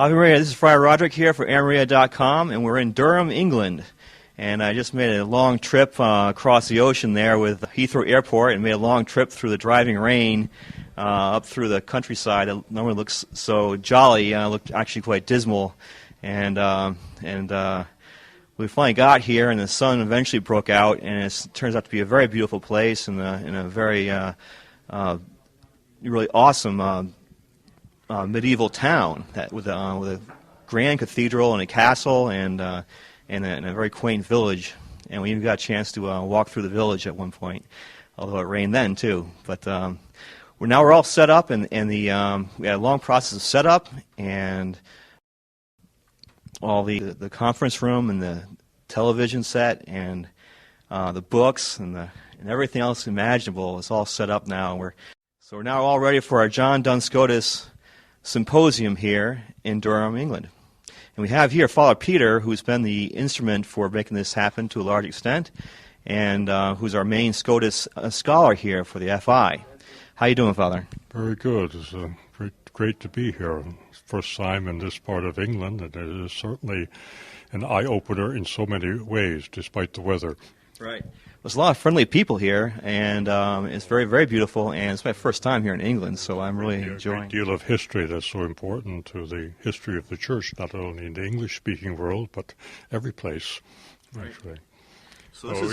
Ave Maria, this is Fra Roderic here for AirMaria.com, and we're in Durham, England. And I just made a long trip across the ocean there with Heathrow Airport and made a long trip through the driving rain up through the countryside. It normally looks so jolly, looked actually quite dismal. And we finally got here, and the sun eventually broke out, and it turns out to be a very beautiful place and in a very really awesome medieval town with a grand cathedral and a castle and a very quaint village. And we even got a chance to walk through the village at one point, although it rained then too. But we're all set up, and we had a long process of setup and all the conference room and the television set and the books and everything else imaginable is all set up now. So we're now all ready for our Duns Scotus Symposium here in Durham, England. And we have here Father Peter, who's been the instrument for making this happen to a large extent, and who's our main Scotus scholar here for the FI. How you doing, Father? Very good. It's great to be here. First time in this part of England, and it is certainly an eye-opener in so many ways, despite the weather. Right. There's a lot of friendly people here, and it's very, very beautiful, and it's my first time here in England, so I'm really enjoying it. A great deal of history that's so important to the history of the Church, not only in the English-speaking world, but every place, actually. So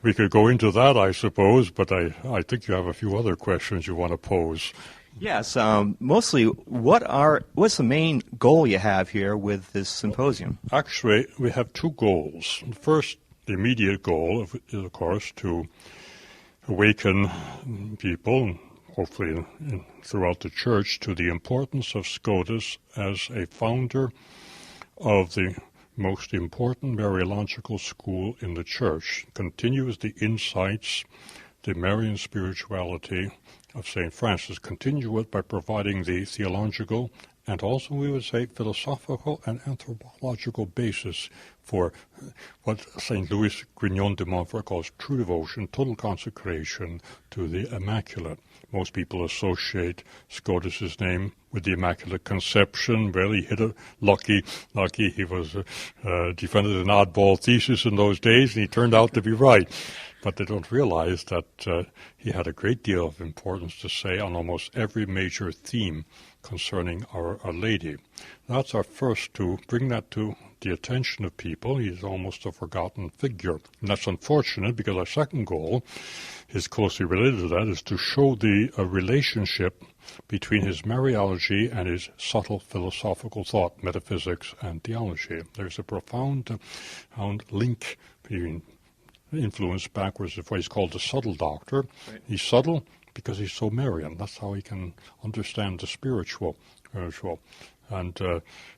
we could go into that, I suppose, but I think you have a few other questions you want to pose. Yes, mostly, what's the main goal you have here with this symposium? Actually, we have two goals. First, the immediate goal is, of course, to awaken people, hopefully throughout the Church, to the importance of Scotus as a founder of the most important Mariological school in the Church. Continues the insights, the Marian spirituality of St. Francis. Continue it by providing the theological and also, we would say, philosophical and anthropological basis for what St. Louis Grignon de Montfort calls true devotion, total consecration to the Immaculate. Most people associate Scotus's name with the Immaculate Conception. Well, he hit it lucky. He was defended an oddball thesis in those days, and he turned out to be right. But they don't realize that he had a great deal of importance to say on almost every major theme concerning Our Lady. That's our first, to bring that to the attention of people. He's almost a forgotten figure. And that's unfortunate, because our second goal is closely related to that, is to show the relationship between his Mariology and his subtle philosophical thought, metaphysics and theology. There's a profound link between influence backwards of what he's called the subtle doctor. Right. He's subtle because he's so Marian. That's how he can understand the spiritual. And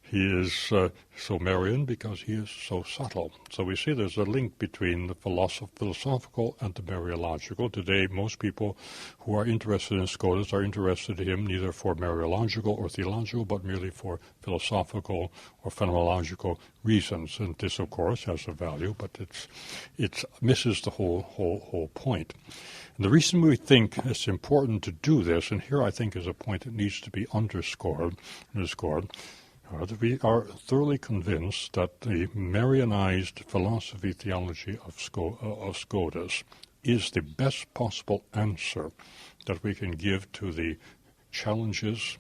he is so Marian because he is so subtle. So we see there's a link between the philosophical and the Mariological. Today, most people who are interested in Scotus are interested in him neither for Mariological or theological, but merely for philosophical or phenomenological reasons. And this, of course, has a value, but it misses the whole point. And the reason we think it's important to do this, and here I think is a point that needs to be underscored, that we are thoroughly convinced that the Marianized philosophy theology of Scotus is the best possible answer that we can give to the challenges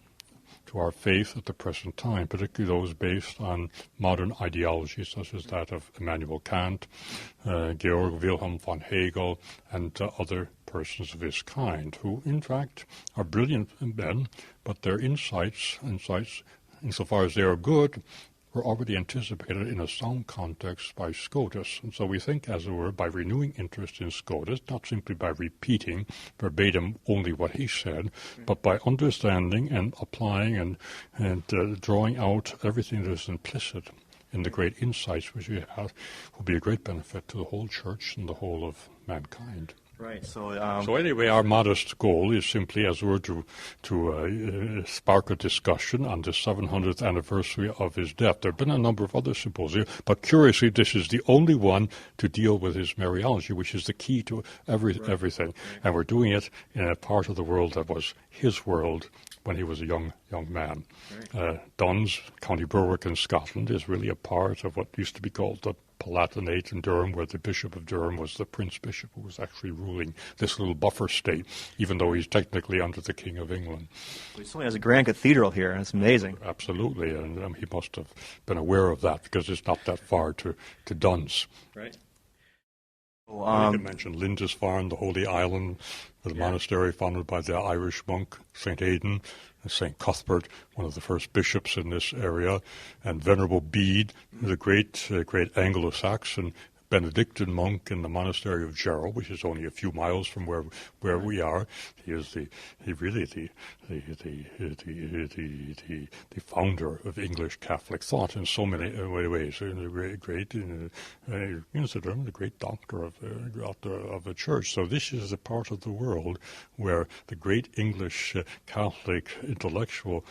to our faith at the present time, particularly those based on modern ideologies such as that of Immanuel Kant, Georg Wilhelm von Hegel, and other persons of his kind, who in fact are brilliant men, but their insights, insofar as they are good, were already anticipated in a sound context by Scotus. And so we think, as it were, by renewing interest in Scotus, not simply by repeating verbatim only what he said, but by understanding and applying and drawing out everything that is implicit in the great insights which we have, will be a great benefit to the whole Church and the whole of mankind. Right. So anyway, our modest goal is simply, as it were, to spark a discussion on the 700th anniversary of his death. There have been a number of other symposia, but curiously, this is the only one to deal with his Mariology, which is the key to everything. Right. And we're doing it in a part of the world that was his world when he was a young man. Right. Duns, County Berwick in Scotland, is really a part of what used to be called the Palatinate in Durham, where the Bishop of Durham was the Prince Bishop who was actually ruling this little buffer state, even though he's technically under the King of England. He certainly has a grand cathedral here, and it's amazing. Absolutely, and he must have been aware of that, because it's not that far to Duns. Right. You can mention Lindisfarne, the Holy Island, the monastery founded by the Irish monk St. Aidan, St. Cuthbert, one of the first bishops in this area, and Venerable Bede, the great Anglo-Saxon Benedictine monk in the monastery of Jarrow, which is only a few miles from where we are. He is the founder of English Catholic thought in so many ways. The great doctor of the church. So this is the part of the world where the great English Catholic intellectual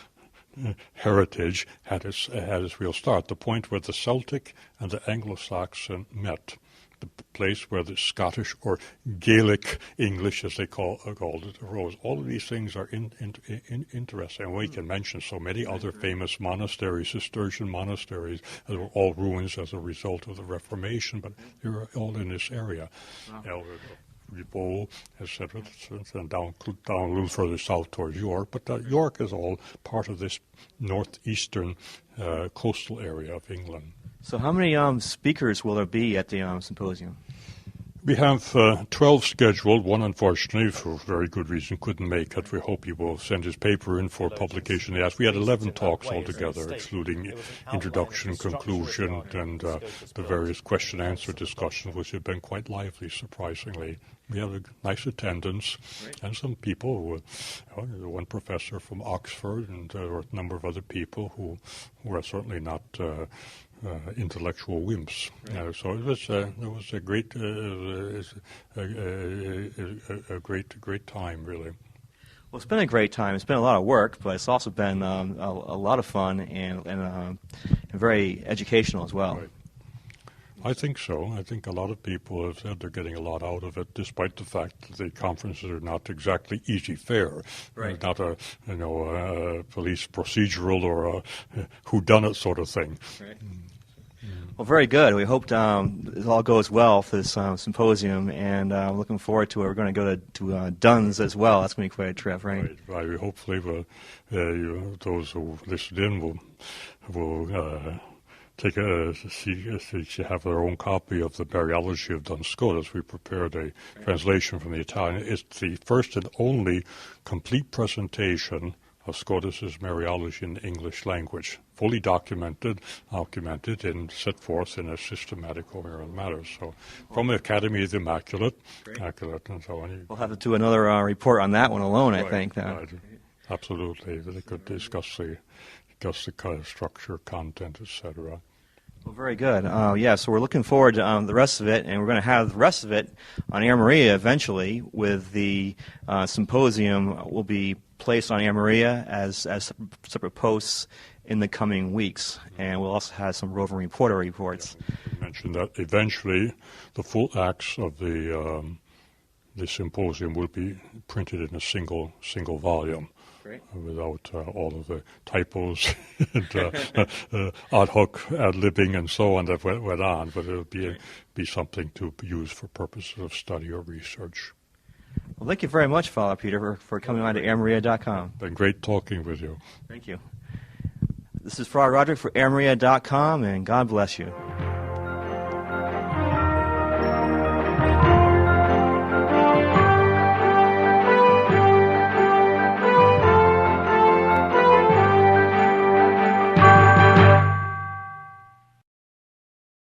heritage had its real start, the point where the Celtic and the Anglo-Saxon met, the place where the Scottish or Gaelic English, as they called it, arose. All of these things are interesting, and we can mention so many other famous monasteries, Cistercian monasteries, that were all ruins as a result of the Reformation, but they were all in this area. Wow. Bow, etc., and down a little further south towards York. But York is all part of this northeastern coastal area of England. So how many speakers will there be at the symposium? We have 12 scheduled. One, unfortunately, for very good reason, couldn't make it. We hope he will send his paper in for publication. Yes, we had 11 talks altogether, excluding introduction, conclusion, and the various question-answer discussions, which have been quite lively, surprisingly. We had a nice attendance, and some people one professor from Oxford, and there were a number of other people who were certainly not intellectual wimps. Right. So it was a great time, really. Well, it's been a great time. It's been a lot of work, but it's also been a lot of fun and very educational as well. Right. I think so. I think a lot of people have said they're getting a lot out of it, despite the fact that the conferences are not exactly easy fare. Right. It's not a police procedural or a whodunit sort of thing. Right. Well, very good. We hope it all goes well for this symposium, and looking forward to it. We're going to go to Duns as well. That's going to be quite a trip, right? Right. Hopefully, those who listen in will take to have their own copy of the Mariology of Duns Scotus. We prepared a translation from the Italian. It's the first and only complete presentation of Scotus's Mariology in the English language, fully documented, and set forth in a systematic coherent manner. So, from the Academy of the Immaculate, and so on. We'll have to do another report on that one alone, I think. Right. Absolutely. They could discuss the kind of structure, content, etc. Well, very good. So we're looking forward to the rest of it, and we're going to have the rest of it on AirMaria eventually, with the symposium will be placed on AirMaria as separate posts in the coming weeks, and we'll also have some roving reporter reports. You mentioned that eventually the full acts of the symposium will be printed in a single volume. Great. Without all of the typos and ad hoc ad-libbing and so on that went on, but it'll be something to use for purposes of study or research. Well, thank you very much, Father Peter, for coming on to AirMaria.com. Been great talking with you. Thank you. This is Fra Roderic for AirMaria.com, and God bless you.